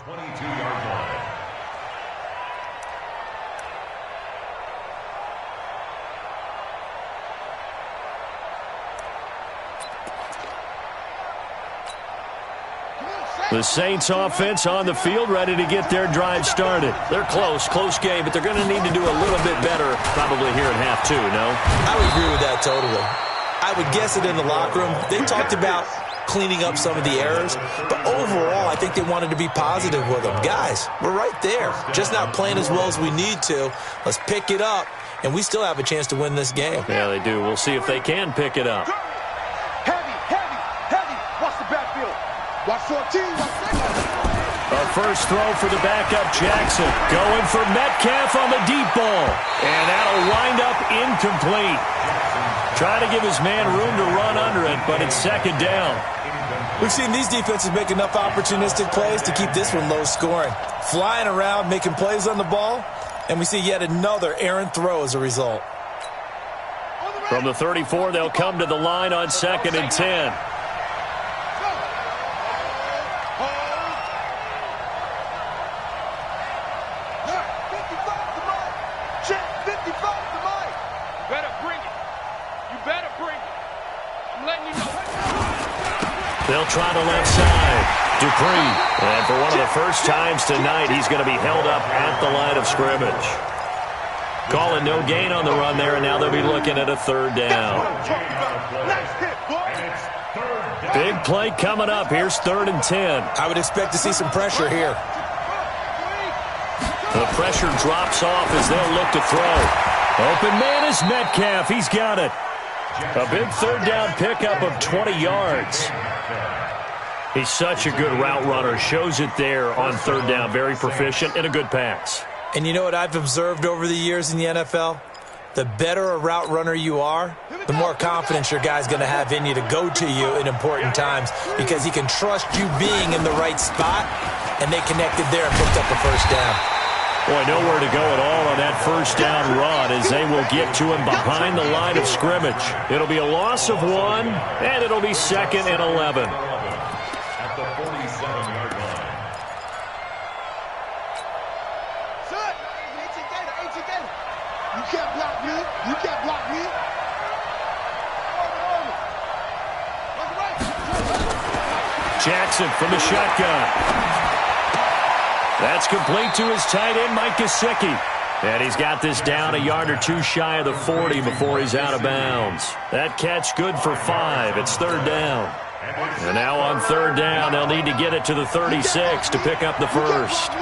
22-yard line. The Saints offense on the field, ready to get their drive started. They're close game, but they're going to need to do a little bit better probably here in half two, no? I would agree with that totally. I would guess it in the locker room. They talked about cleaning up some of the errors, but overall, I think they wanted to be positive with them. Guys, we're right there. Just not playing as well as we need to. Let's pick it up, and we still have a chance to win this game. Yeah, they do. We'll see if they can pick it up. Heavy. Watch the backfield. Watch 14. A first throw for the backup, Jackson. Going for Metcalf on the deep ball. And that'll wind up incomplete. Trying to give his man room to run under it, but it's second down. We've seen these defenses make enough opportunistic plays to keep this one low scoring. Flying around, making plays on the ball, and we see yet another errant throw as a result. From the 34, they'll come to the line on 2nd and 10. They'll try the left side. Dupree. And for one of the first times tonight, he's going to be held up at the line of scrimmage. Calling no gain on the run there, and now they'll be looking at a third down. Big play coming up. Here's 3rd and 10. I would expect to see some pressure here. The pressure drops off as they'll look to throw. Open man is Metcalf. He's got it. A big third down pickup of 20 yards. He's such a good route runner. Shows it there on 3rd down. Very proficient and a good pass. And you know what I've observed over the years in the NFL? The better a route runner you are, the more confidence your guy's going to have in you to go to you in important times because he can trust you being in the right spot, and they connected there and picked up the first down. Boy, nowhere to go at all on that first down run as they will get to him behind the line of scrimmage. It'll be a loss of 1, and it'll be 2nd and 11. At the 47-yard line. Son, you can't block me. You can't block me. Jackson from the shotgun. That's complete to his tight end, Mike Gesicki. And he's got this down a yard or two shy of the 40 before he's out of bounds. That catch good for 5. It's 3rd down. And now on 3rd down, they'll need to get it to the 36 to pick up the first.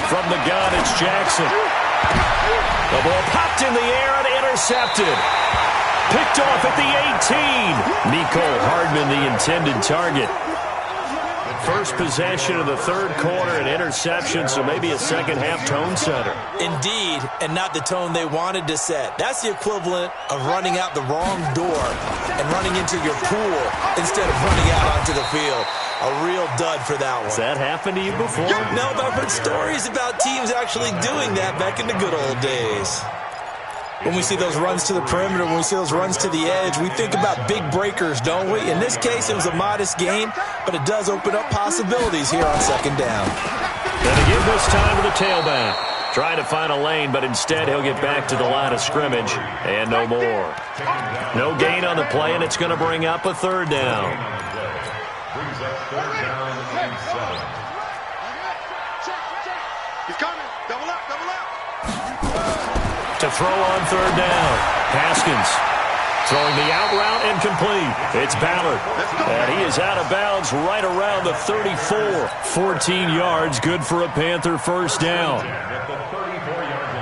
From the gun, it's Jackson. The ball popped in the air and intercepted. Picked off at the 18. Mecole Hardman, the intended target. First possession of the 3rd quarter, an interception, so maybe a second-half tone setter. Indeed, and not the tone they wanted to set. That's the equivalent of running out the wrong door and running into your pool instead of running out onto the field. A real dud for that one. Has that happened to you before? No, but I've heard stories about teams actually doing that back in the good old days. When we see those runs to the perimeter, when we see those runs to the edge, we think about big breakers, don't we? In this case, it was a modest gain, but it does open up possibilities here on 2nd down. Gonna give this time to the tailback. Trying to find a lane, but instead he'll get back to the line of scrimmage, and no more. No gain on the play, and it's going to bring up a 3rd down. Brings up 3rd down and 7. He's coming. Double up. To throw on 3rd down. Haskins throwing the out route incomplete. It's Ballard. And he is out of bounds right around the 34. 14 yards, good for a Panther first down. At the 34-yard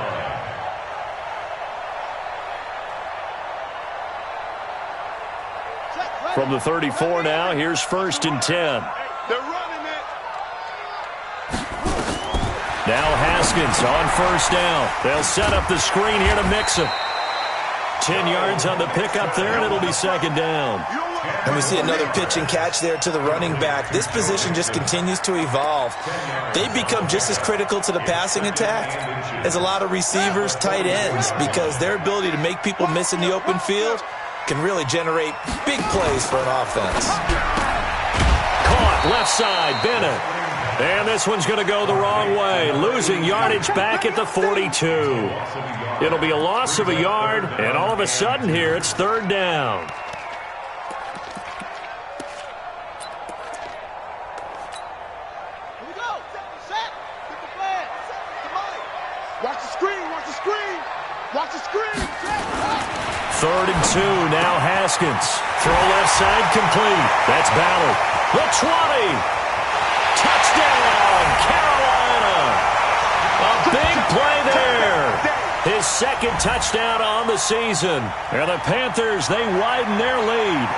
line. From the 34 now, here's 1st and 10. They're running it. Now Haskins on 1st down. They'll set up the screen here to mix him. 10 yards on the pickup there, and it'll be 2nd down. And we see another pitch and catch there to the running back. This position just continues to evolve. They've become just as critical to the passing attack as a lot of receivers, tight ends, because their ability to make people miss in the open field can really generate big plays for an offense. Caught left side, Bennett. And this one's going to go the wrong way, losing yardage back at the 42. It'll be a loss of a yard, and all of a sudden here, it's third down. Watch the screen, watch the screen. Watch the screen. Third and 2, now Haskins. Throw left side complete. That's Ballard. The 20. Touchdown, Carolina. A big play there. His second touchdown on the season. And the Panthers, they widen their lead.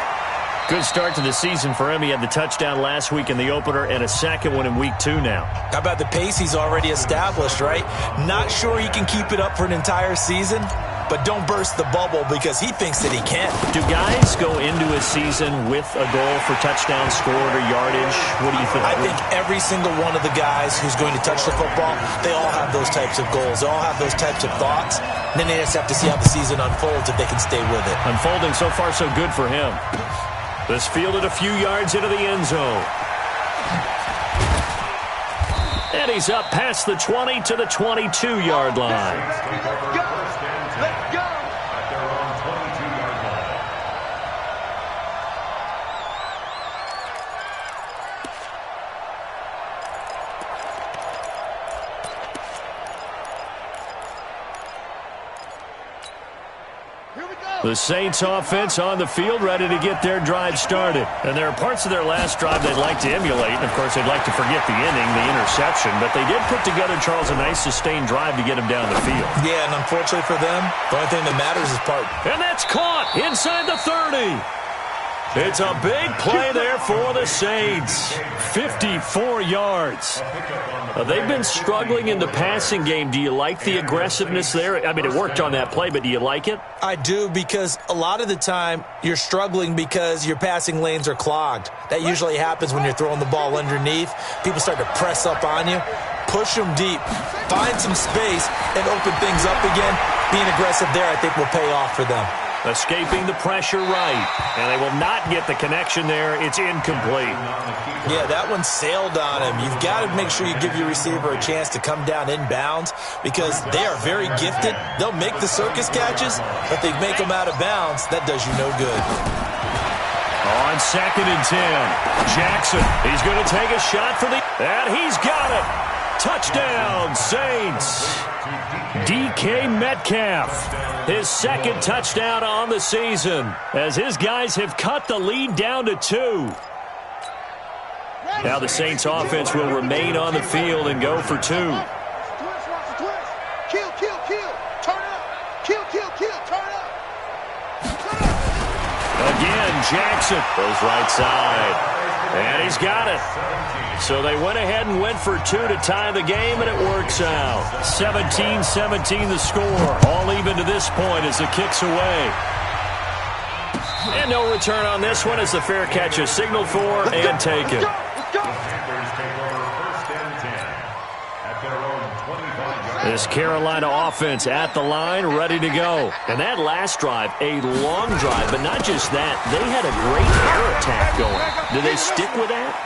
Good start to the season for him. He had the touchdown last week in the opener and a second one in week 2 now. How about the pace he's already established, right? Not sure he can keep it up for an entire season, but don't burst the bubble because he thinks that he can. Do guys go into a season with a goal for touchdown scored or yardage? What do you think? I think every single one of the guys who's going to touch the football, they all have those types of goals. They all have those types of thoughts. And then they just have to see how the season unfolds if they can stay with it. Unfolding so far so good for him. This fielded a few yards into the end zone. And he's up past the 20 to the 22-yard line. Let's go. Let's go. At their own 22-yard line. Here we go. The Saints offense on the field, ready to get their drive started. And there are parts of their last drive they'd like to emulate. And, of course, they'd like to forget the inning, the interception. But they did put together, Charles, a nice sustained drive to get him down the field. Yeah, and unfortunately for them, the only thing that matters is part. And that's caught inside the 30. It's a big play there for the Saints. 54 yards. They've been struggling in the passing game. Do you like the aggressiveness there? I mean, it worked on that play, but do you like it? I do, because a lot of the time you're struggling because your passing lanes are clogged. That usually happens when you're throwing the ball underneath. People start to press up on you. Push them deep. Find some space and open things up again. Being aggressive there, I think, will pay off for them. Escaping the pressure right. And they will not get the connection there. It's incomplete. Yeah, that one sailed on him. You've got to make sure you give your receiver a chance to come down inbounds because they are very gifted. They'll make the circus catches, but they make them out of bounds. That does you no good. On 2nd and 10, Jackson. He's going to take a shot for the... And he's got it. Touchdown, Saints. DK Metcalf, his second touchdown on the season as his guys have cut the lead down to 2. Now the Saints offense will remain on the field and go for 2. Kill, kill, kill. Turn up. Kill, kill, kill. Turn up. Turn up. Again, Jackson goes right side. And he's got it. So they went ahead and went for 2 to tie the game, and it works out. 17-17 the score. All even to this point as the kick's away. And no return on this one as the fair catch is signaled for and taken. Panthers take over 1st and 10 at their own 25-yard. This Carolina offense at the line, ready to go. And that last drive, a long drive, but not just that. They had a great air attack going. Do they stick with that?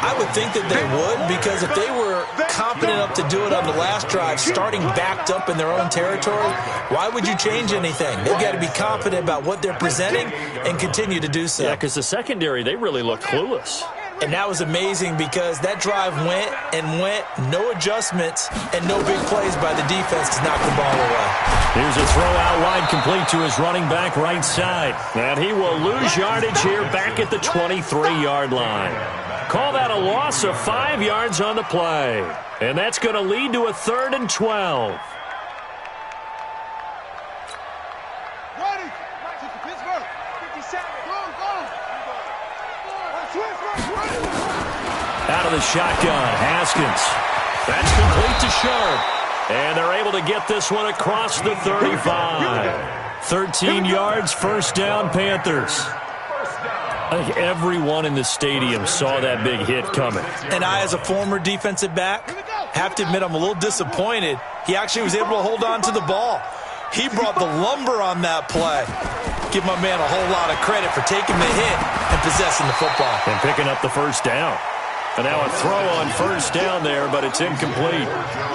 I would think that they would, because if they were confident enough to do it on the last drive, starting backed up in their own territory, why would you change anything? They've got to be confident about what they're presenting and continue to do so. Yeah, because the secondary, they really looked clueless. And that was amazing because that drive went and went, no adjustments, and no big plays by the defense to knock the ball away. Here's a throw out wide complete to his running back right side. And he will lose yardage here back at the 23-yard line. Call that a loss of 5 yards on the play. And that's going to lead to a 3rd and 12. Ready. Pittsburgh. 57. Go, go. Out of the shotgun, Haskins. That's complete to Sharp. And they're able to get this one across the 35. 13 yards, first down, Panthers. I think everyone in the stadium saw that big hit coming. And I, as a former defensive back, have to admit I'm a little disappointed. He actually was able to hold on to the ball. He brought the lumber on that play. Give my man a whole lot of credit for taking the hit and possessing the football. And picking up the first down. And now a throw on first down there, but it's incomplete.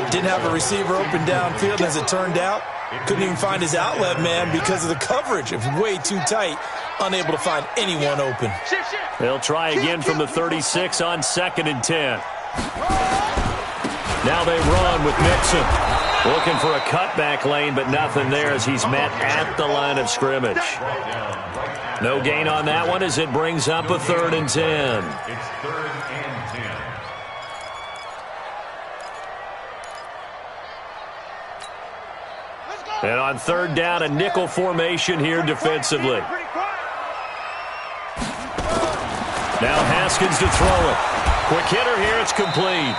Didn't have a receiver open downfield, as it turned out. Couldn't even find his outlet man because of the coverage. It was way too tight. Unable to find anyone open. They'll try again from the 36 on 2nd and 10. Now they run with Mixon. Looking for a cutback lane, but nothing there as he's met at the line of scrimmage. No gain on that one as it brings up a 3rd and 10. It's 3rd and 10. And on 3rd down, a nickel formation here defensively. Now Haskins to throw it. Quick hitter here, it's complete.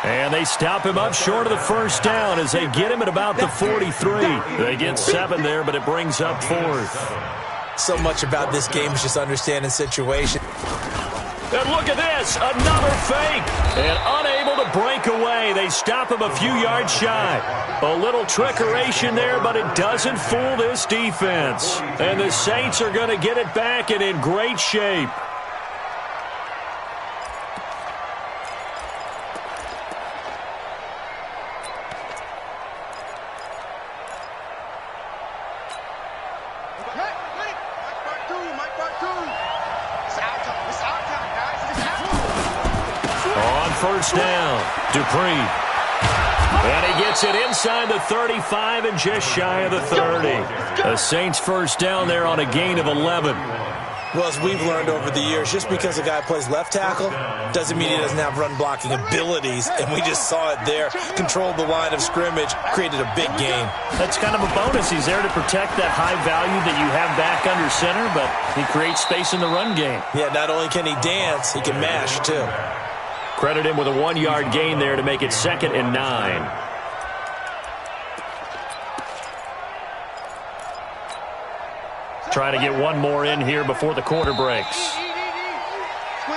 And they stop him up short of the first down as they get him at about the 43. They get 7 there, but it brings up 4th. So much about this game is just understanding situation. And look at this, another fake. And unable to break away. They stop him a few yards shy. A little trickeration there, but it doesn't fool this defense. And the Saints are going to get it back and in great shape. First down, Dupree. And he gets it inside the 35 and just shy of the 30. The Saints first down there on a gain of 11. Well, as we've learned over the years, just because a guy plays left tackle doesn't mean he doesn't have run blocking abilities. And we just saw it there. Controlled the line of scrimmage, created a big gain. That's kind of a bonus. He's there to protect that high value that you have back under center, but he creates space in the run game. Yeah, not only can he dance, he can mash too. Credit him with a 1-yard gain there to make it 2nd and 9. Trying to get one more in here before the quarter breaks.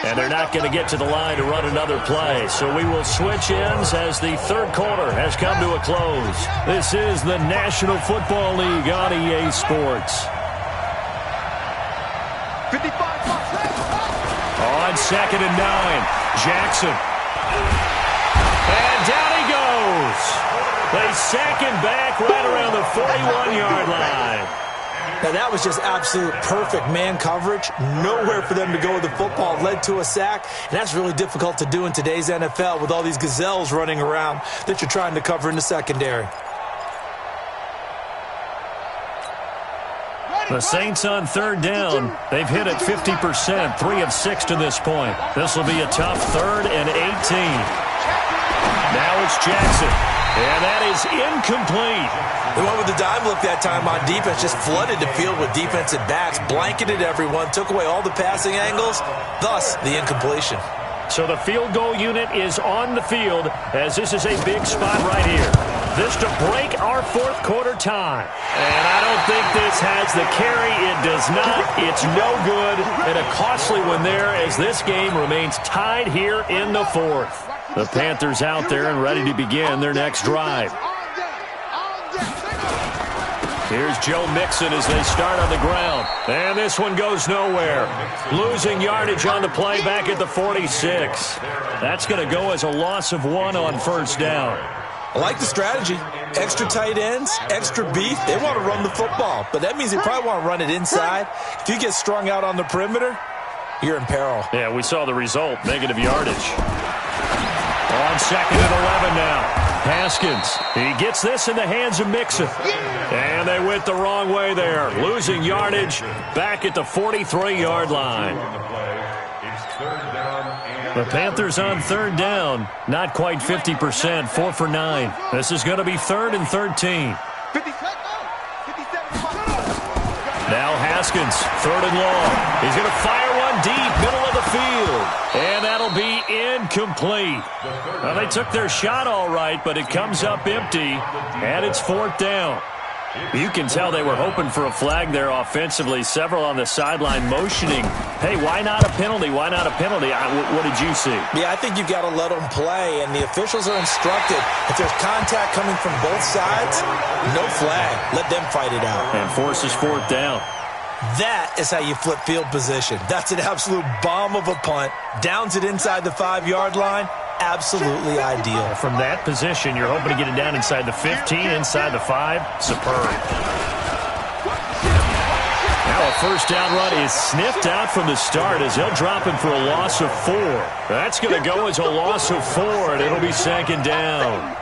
And they're not going to get to the line to run another play. So we will switch ends as the 3rd quarter has come to a close. This is the National Football League on EA Sports. 55. On 2nd and 9, Jackson. And down he goes. They sack him back right around the 41-yard line. Now, that was just absolute perfect man coverage. Nowhere for them to go with the football. Led to a sack, and that's really difficult to do in today's NFL with all these gazelles running around that you're trying to cover in the secondary. The Saints on 3rd down. They've hit it 50%, 3 of 6 to this point. This will be a tough 3rd and 18. Now it's Jackson, and that is incomplete. They went with the dime look that time on defense, just flooded the field with defensive backs, blanketed everyone, took away all the passing angles, thus the incompletion. So the field goal unit is on the field as this is a big spot right here. This to break our 4th quarter tie. And I don't think this has the carry. It does not. It's no good. And a costly one there as this game remains tied here in the 4th. The Panthers out there and ready to begin their next drive. Here's Joe Mixon as they start on the ground. And this one goes nowhere. Losing yardage on the play back at the 46. That's going to go as a loss of 1 on first down. I like the strategy. Extra tight ends, extra beef. They want to run the football, but that means they probably want to run it inside. If you get strung out on the perimeter, you're in peril. Yeah, we saw the result, negative yardage. On 2nd and 11 now. Haskins, he gets this in the hands of Mixon. And they went the wrong way there. Losing yardage back at the 43-yard line. The Panthers on 3rd down. Not quite 50%, 4 for 9. This is going to be 3rd and 13. Now Haskins, 3rd and long. He's going to fire one deep, middle of the field. And that'll be incomplete. Well, they took their shot all right, but it comes up empty. And it's 4th down. You can tell they were hoping for a flag there offensively. Several on the sideline motioning. Hey, why not a penalty? Why not a penalty? What did you see? Yeah, I think you've got to let them play, and the officials are instructed. If there's contact coming from both sides, no flag. Let them fight it out. And forces 4th down. That is how you flip field position. That's an absolute bomb of a punt. Downs it inside the 5-yard line. Absolutely ideal. From that position, you're hoping to get it down inside the 15, inside the 5. Superb. Now a first down run is sniffed out from the start as they'll drop him for a loss of 4. That's going to go as a loss of 4, and it'll be second down.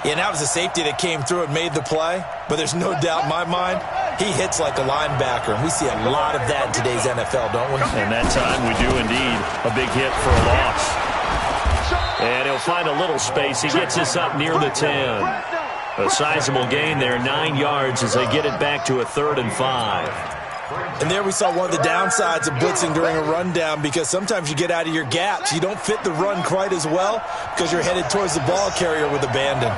Yeah, that was a safety that came through and made the play, but there's no doubt in my mind he hits like a linebacker, and we see a lot of that in today's NFL, don't we? And that time we do indeed. A big hit for a loss. And he'll find a little space. He gets this up near the 10. A sizable gain there, 9 yards as they get it back to a 3rd and 5. And there we saw one of the downsides of blitzing during a rundown, because sometimes you get out of your gaps. You don't fit the run quite as well because you're headed towards the ball carrier with abandon.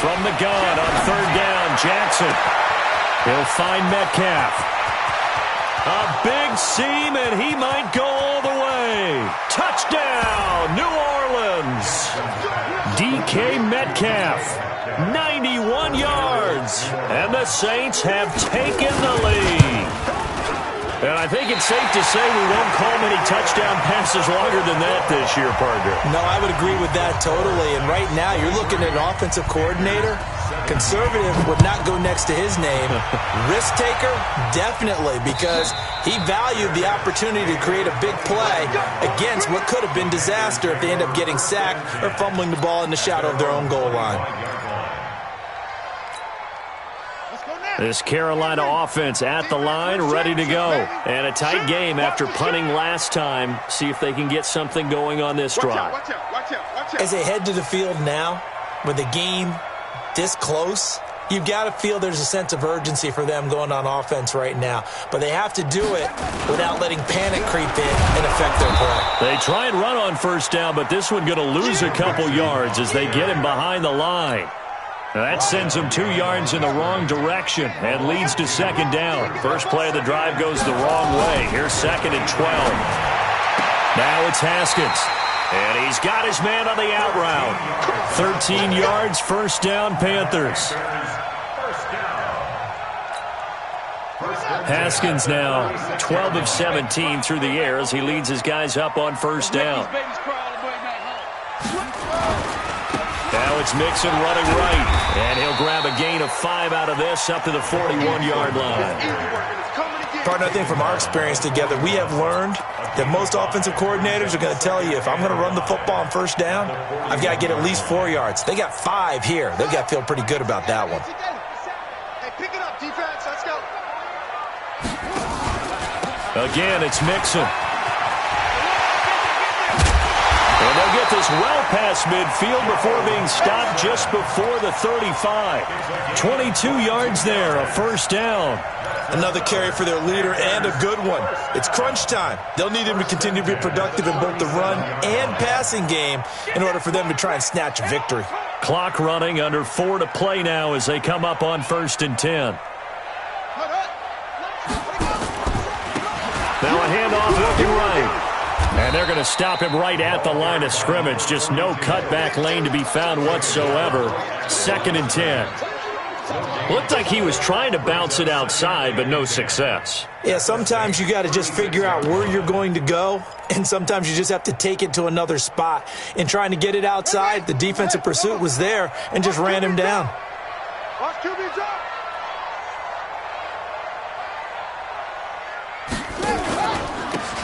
From the gun on 3rd down, Jackson. He'll find Metcalf. A big seam, and he might go all the way. Touchdown, New Orleans. DK Metcalf, 91 yards. And the Saints have taken the lead. And I think it's safe to say we won't call many touchdown passes longer than that this year, partner. No, I would agree with that totally. And right now, you're looking at an offensive coordinator. Conservative would not go next to his name. Risk taker, definitely, because he valued the opportunity to create a big play against what could have been disaster if they end up getting sacked or fumbling the ball in the shadow of their own goal line. This Carolina offense at the line, ready to go. And a tight game after punting last time. See if they can get something going on this drive. As they head to the field now, with the game this close, you've got to feel there's a sense of urgency for them going on offense right now. But they have to do it without letting panic creep in and affect their play. They try and run on 1st down, but this one going to lose a couple yards as they get him behind the line. Now that sends them 2 yards in the wrong direction and leads to 2nd down. First play of the drive goes the wrong way. Here's 2nd and 12. Now it's Haskins. And he's got his man on the out route. 13 yards, 1st down, Panthers. Haskins now 12 of 17 through the air as he leads his guys up on 1st down. Now it's Mixon running right, and he'll grab a gain of 5 out of this up to the 41-yard line. Partner, I think from our experience together, we have learned that most offensive coordinators are going to tell you, if I'm going to run the football on 1st down, I've got to get at least 4 yards. They got 5 here. They've got to feel pretty good about that one. Hey, pick it up, defense. Let's go. Again, it's Mixon. And they'll get this well past midfield before being stopped just before the 35. 22 yards there, a 1st down. Another carry for their leader and a good one. It's crunch time. They'll need him to continue to be productive in both the run and passing game in order for them to try and snatch a victory. Clock running, under 4 to play now as they come up on 1st and 10. Now a handoff looking right. And they're going to stop him right at the line of scrimmage. Just no cutback lane to be found whatsoever. 2nd and 10. Looked like he was trying to bounce it outside, but no success. Yeah, sometimes you got to just figure out where you're going to go, and sometimes you just have to take it to another spot. In trying to get it outside, the defensive pursuit was there and just ran him down.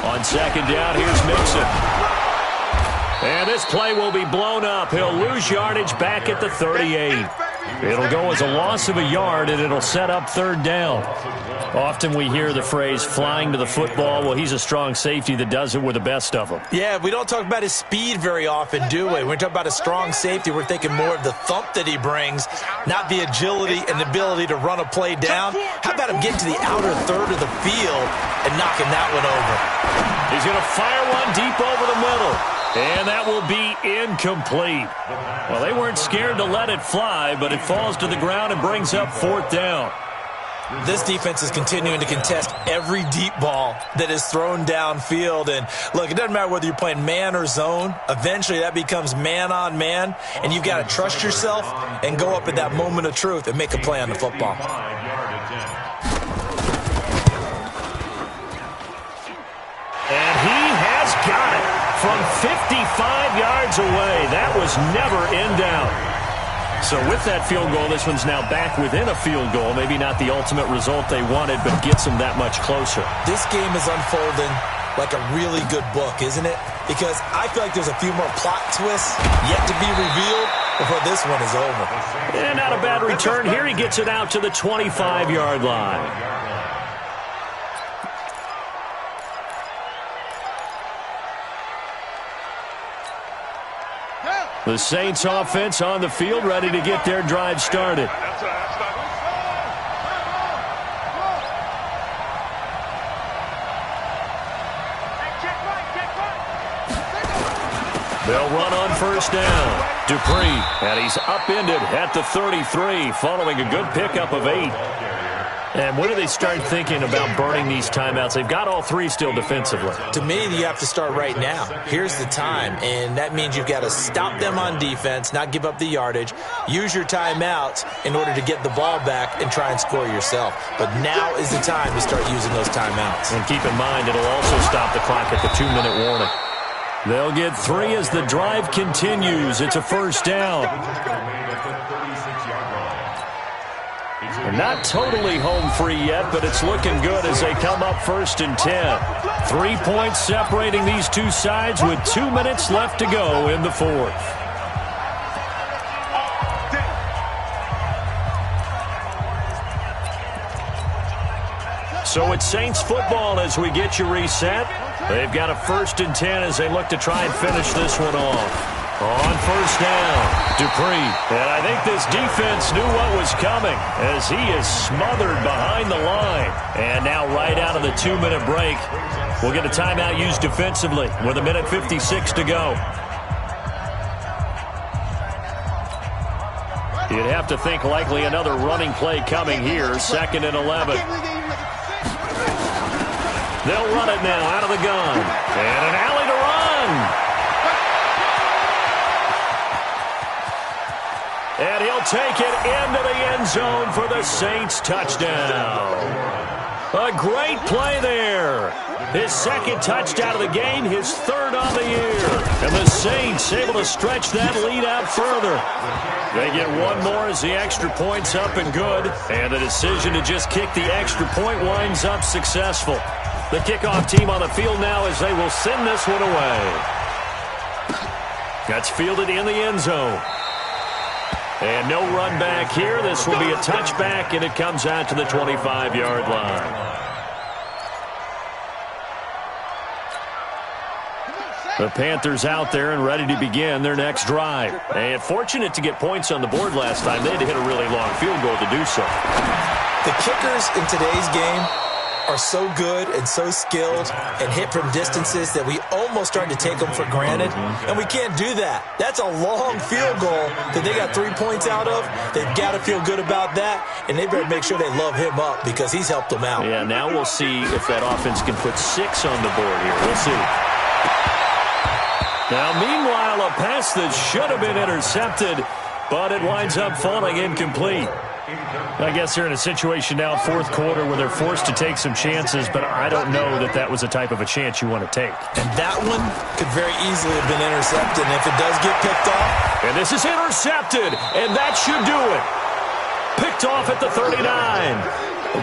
On 2nd down, here's Mixon. And this play will be blown up. He'll lose yardage back at the 38. It'll go as a loss of a yard, and it'll set up 3rd down. Often we hear the phrase flying to the football. Well, he's a strong safety that does it with the best of them. Yeah, we don't talk about his speed very often, do we? When we talk about a strong safety, we're thinking more of the thump that he brings, not the agility and the ability to run a play down. How about him getting to the outer third of the field and knocking that one over? He's going to fire one deep over the middle. And that will be incomplete. Well, they weren't scared to let it fly, but it falls to the ground and brings up 4th down. This defense is continuing to contest every deep ball that is thrown downfield. And look, it doesn't matter whether you're playing man or zone. Eventually that becomes man on man, and you've got to trust yourself and go up at that moment of truth and make a play on the football. And he has got it from 55 yards away. That was never in doubt. So with that field goal, this one's now back within a field goal. Maybe not the ultimate result they wanted, but gets them that much closer. This game is unfolding like a really good book, isn't it? Because I feel like there's a few more plot twists yet to be revealed before this one is over. And not a bad return here. He gets it out to the 25-yard line. The Saints offense on the field, ready to get their drive started. They'll run on first down. Dupree, and he's upended at the 33, following a good pickup of 8. And when do they start thinking about burning these timeouts? They've got all 3 still defensively. To me, you have to start right now. Here's the time, and that means you've got to stop them on defense, not give up the yardage, use your timeouts in order to get the ball back and try and score yourself. But now is the time to start using those timeouts. And keep in mind, it'll also stop the clock at the 2-minute warning. They'll get 3 as the drive continues. It's a first down. They're not totally home free yet, but it's looking good as they come up 1st and 10. 3 points separating these two sides with 2 minutes left to go in the 4th. So it's Saints football as we get you reset. They've got a 1st and 10 as they look to try and finish this one off. On first down, Dupree. And I think this defense knew what was coming as he is smothered behind the line. And now right out of the 2-minute break, we'll get a timeout used defensively with 1:56 to go. You'd have to think likely another running play coming here, 2nd and 11. They'll run it now out of the gun. And an alley to run. And he'll take it into the end zone for the Saints touchdown. A great play there. His 2nd touchdown of the game, his 3rd on the year. And the Saints able to stretch that lead out further. They get 1 more as the extra point's up and good. And the decision to just kick the extra point winds up successful. The kickoff team on the field now as they will send this one away. That's fielded in the end zone. And no run back here. This will be a touchback, and it comes out to the 25-yard line. The Panthers out there and ready to begin their next drive. And fortunate to get points on the board last time. They had to hit a really long field goal to do so. The kickers in today's game are so good and so skilled and hit from distances that we almost start to take them for granted, and we can't do that. That's a long field goal that they got 3 points out of. They've got to feel good about that, and they better make sure they love him up because he's helped them out. Yeah, now we'll see if that offense can put 6 on the board here. We'll see. Now, meanwhile, a pass that should have been intercepted, but it winds up falling incomplete. I guess they're in a situation now, 4th quarter, where they're forced to take some chances, but I don't know that that was the type of a chance you want to take. And that one could very easily have been intercepted, and if it does get picked off. And this is intercepted, and that should do it. Picked off at the 39.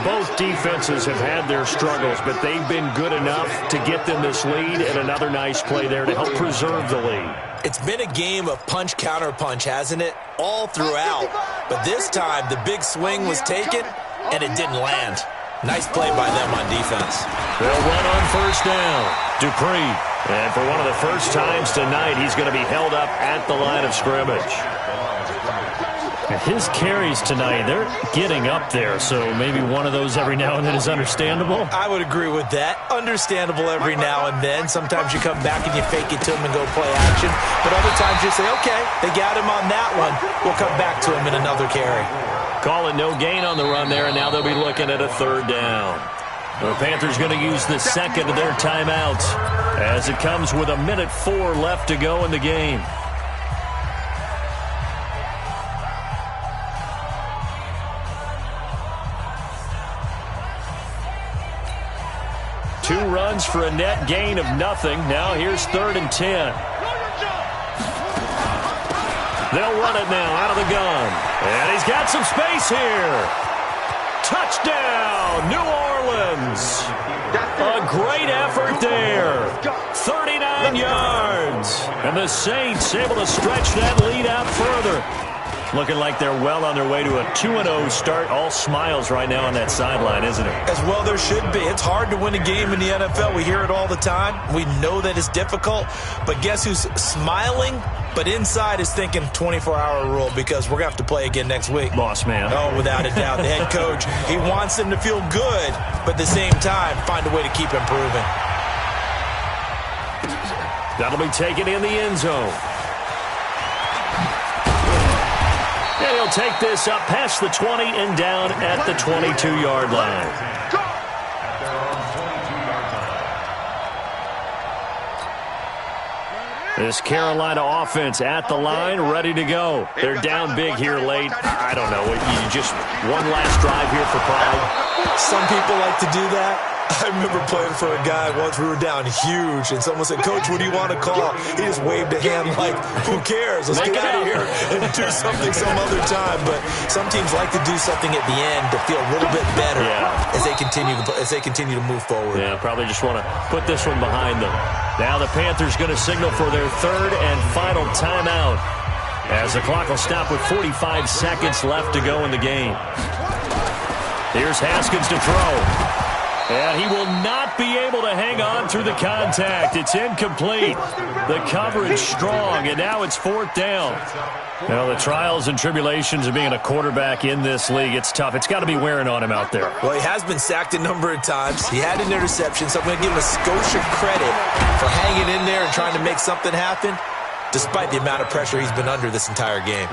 Both defenses have had their struggles, but they've been good enough to get them this lead, and another nice play there to help preserve the lead. It's been a game of punch-counter-punch, hasn't it? All throughout. But this time, the big swing was taken, and it didn't land. Nice play by them on defense. They'll run on first down. Dupree. And for one of the first times tonight, he's going to be held up at the line of scrimmage. And his carries tonight, they're getting up there, so maybe one of those every now and then is understandable. I would agree with that. Understandable every now and then. Sometimes you come back and you fake it to him and go play action. But other times you say, okay, they got him on that one. We'll come back to him in another carry. Call it no gain on the run there, and now they'll be looking at a third down. The Panthers going to use the second of their timeouts as it comes with 1:04 left to go in the game. Two runs for a net gain of nothing. Now here's 3rd and 10. They'll run it now out of the gun. And he's got some space here. Touchdown, New Orleans. A great effort there. 39 yards. And the Saints able to stretch that lead out further. Looking like they're well on their way to a 2-0 start. All smiles right now on that sideline, isn't it? As well there should be. It's hard to win a game in the NFL. We hear it all the time. We know that it's difficult. But guess who's smiling? But inside is thinking 24-hour rule because we're going to have to play again next week. Boss man. Oh, without a doubt. The head coach, he wants them to feel good, but at the same time, find a way to keep improving. That'll be taken in the end zone. And he'll take this up past the 20 and down at the 22-yard line. This Carolina offense at the line, ready to go. They're down big here late. I don't know. You just one last drive here for pride. Some people like to do that. I remember playing for a guy once. We were down huge, and someone said, "Coach, what do you want to call?" He just waved a hand like, "Who cares? Let's get out of here and do something some other time." But some teams like to do something at the end to feel a little bit better as they continue to move forward. Yeah, probably just want to put this one behind them. Now the Panthers going to signal for their third and final timeout as the clock will stop with 45 seconds left to go in the game. Here's Haskins to throw. And he will not be able to hang on through the contact. It's incomplete. The coverage strong, and now it's 4th down. Now, the trials and tribulations of being a quarterback in this league, it's tough. It's got to be wearing on him out there. Well, he has been sacked a number of times. He had an interception, so I'm going to give him a Scotia credit for hanging in there and trying to make something happen, despite the amount of pressure he's been under this entire game.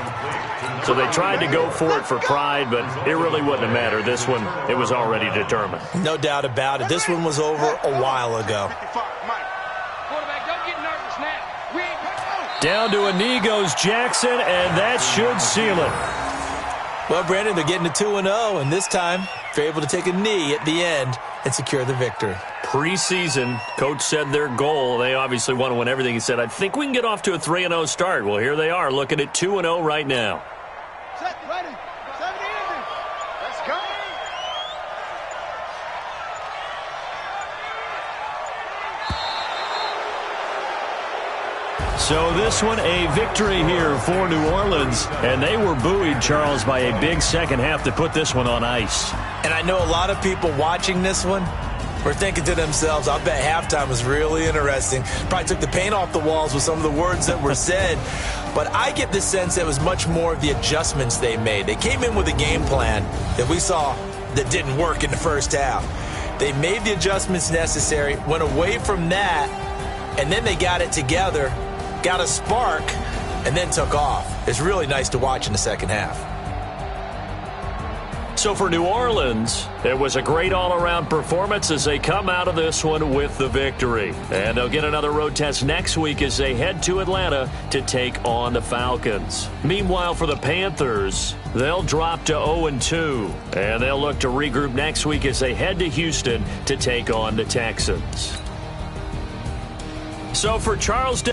So they tried to go for it for pride, but it really wouldn't have mattered. This one, it was already determined. No doubt about it. This one was over a while ago. Down to a knee goes Jackson, and that should seal it. Well, Brandon, they're getting to 2-0, and this time they're able to take a knee at the end and secure the victory. Preseason, coach said their goal, they obviously want to win everything. He said, I think we can get off to a 3-0 start. Well, here they are, looking at 2-0 right now. Set, ready. 70 easy. Let's go. So this one, a victory here for New Orleans. And they were buoyed, Charles, by a big second half to put this one on ice. And I know a lot of people watching this one were thinking to themselves, I bet halftime was really interesting. Probably took the paint off the walls with some of the words that were said. But I get the sense that it was much more of the adjustments they made. They came in with a game plan that we saw that didn't work in the first half. They made the adjustments necessary, went away from that, and then they got it together, got a spark, and then took off. It's really nice to watch in the second half. So for New Orleans, it was a great all-around performance as they come out of this one with the victory. And they'll get another road test next week as they head to Atlanta to take on the Falcons. Meanwhile, for the Panthers, they'll drop to 0-2. And they'll look to regroup next week as they head to Houston to take on the Texans. So for Charles